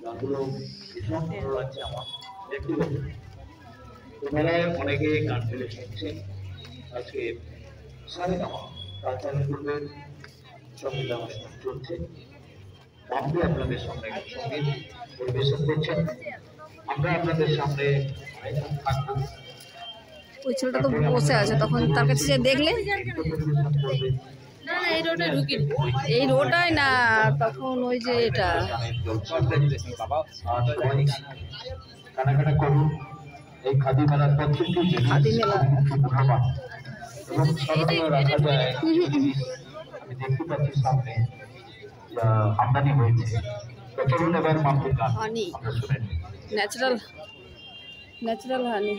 গানগুলো ভীষণ ভালো লাগছে আমার ব্যক্তিগত। মেলায় অনেকে গান ফেলে শুনছে। আজকে সারেগামা কালচারাল গ্রুপের সঙ্গীত অনুষ্ঠান চলছে। বাবু আপনাদের সামনে সঙ্গীত পরিবেশন করছেন। আমরা আপনাদের সামনে থাকবো। ওই ছেলেটা তো বসে আছে, তখন তার কাছে যে দেখলে না এই রোডে ঢুকি, এই রোডটাই না, তখন ওই যে এটা কানাকাটা করুন। এই খাদি মেলার প্রত্যেকটি খাদি মেলা এবং স্মরণীয় রাখা যায়। আমি দেখতে পাচ্ছি সামনে আমদানি হয়েছে। চলুন এবার মামপুর গান হানি, আমরা শুনে নিই। ন্যাচারাল হানি।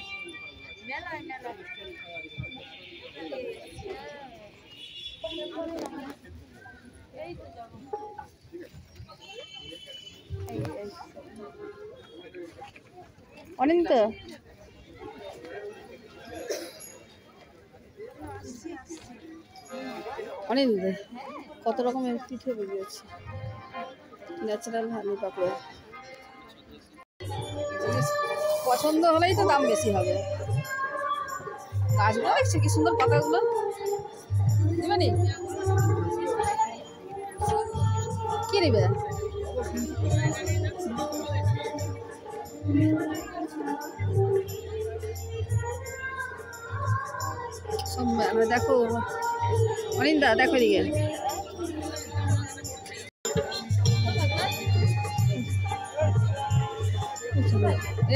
অনিন্দ অনিন্দ কত রকমের পিঠে বেরিয়েছে। ন্যাচারাল হানি পাকড়া পছন্দ হলেই তো দাম বেশি হবে। গাছগুলো দেখছি কি সুন্দর, পাতাগুলো দিবানি কি নিবে? দেখো অনিন্দা, দেখো এদিকে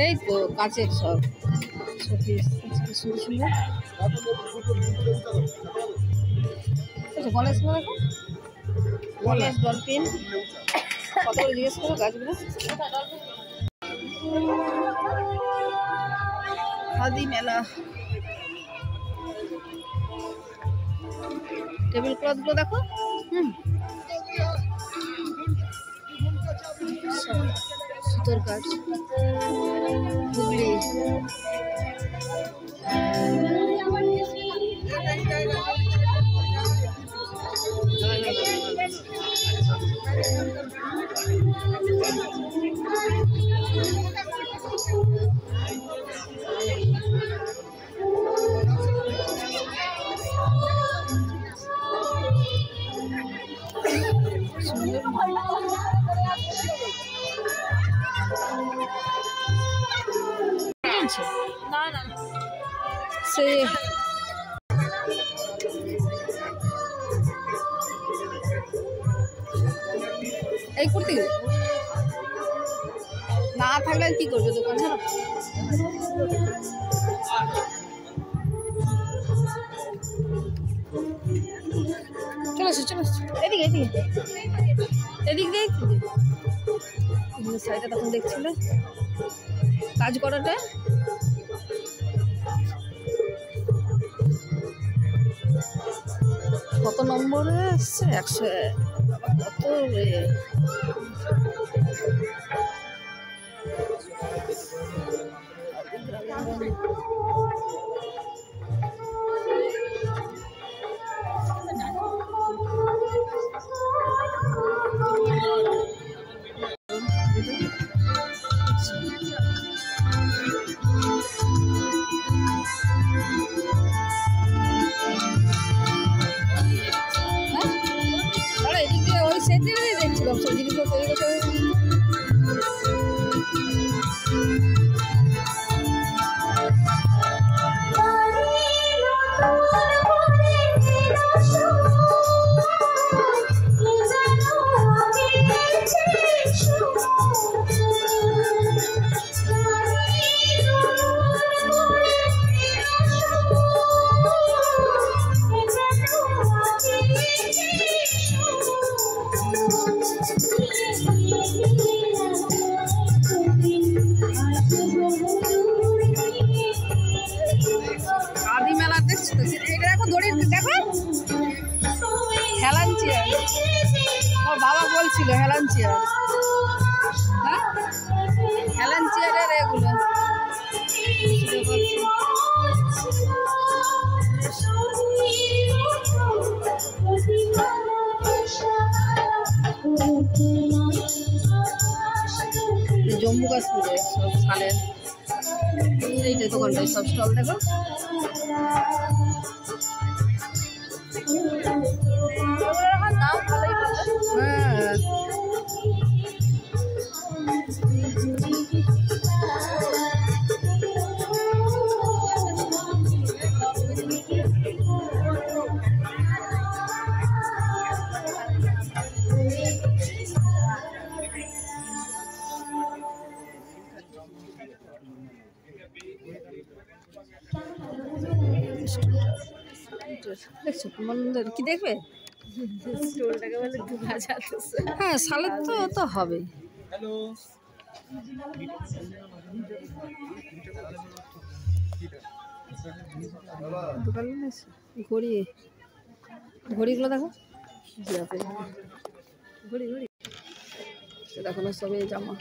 এই তো কাছের সব সুন্দর সুন্দর গণেশ, দেখো গণেশ ডলফিন কত করে জিজ্ঞেস করো গাছগুলো। খাদি মেলা টেবিল ক্লথ গুলো দেখো, সুতোর কাজ, হুগলি না না সে এই কুর্তি না থাকলে আর কি করবে দোকান ছাড়া। চলে আসো চলে আসো এদিকে এদিকে এদিক দিয়ে সাইডে তখন দেখছিলে কাজ করাটা। কত নম্বরে এসছে? 100 কত রে। দেখছিলাম সব জিনিসগুলো তৈরি করতে। আদি মেলা দেখছি তো, এটা দেখো দড়ির, দেখো হেলান চেয়ার। ওর বাবা বলছিল হেলান চেয়ার, হ্যাঁ হেলান চেয়ারের এগুলো জম্মু কাশ্মীরে সব শালের এইটাই দোকানটায় সব স্টল দেখো। দাম ভালোই বলবে। হ্যাঁ দেখছো মন্দির কি দেখবে? স্টোরটাকে বলে 2000। হ্যাঁ শালের তো তো হবে। দোকান আছে ঘড়ি, ঘড়িগুলো দেখো জিরাফে ঘড়ি ঘড়ি দেখো না সবে জামা।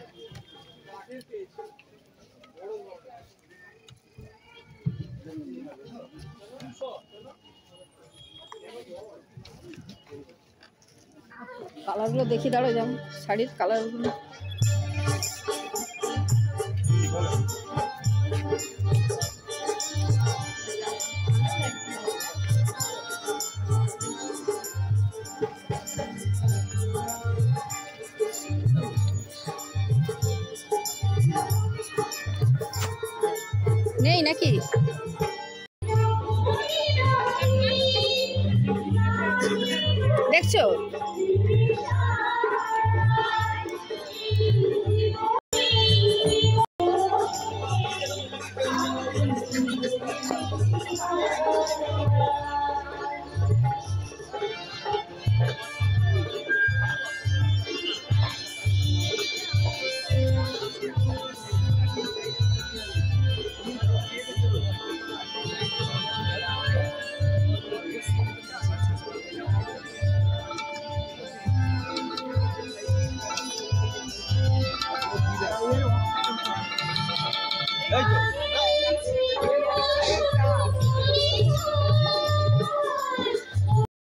কালারগুলো দেখি দাঁড়ো যেমন শাড়ির কালারগুলো। নেই নাকি?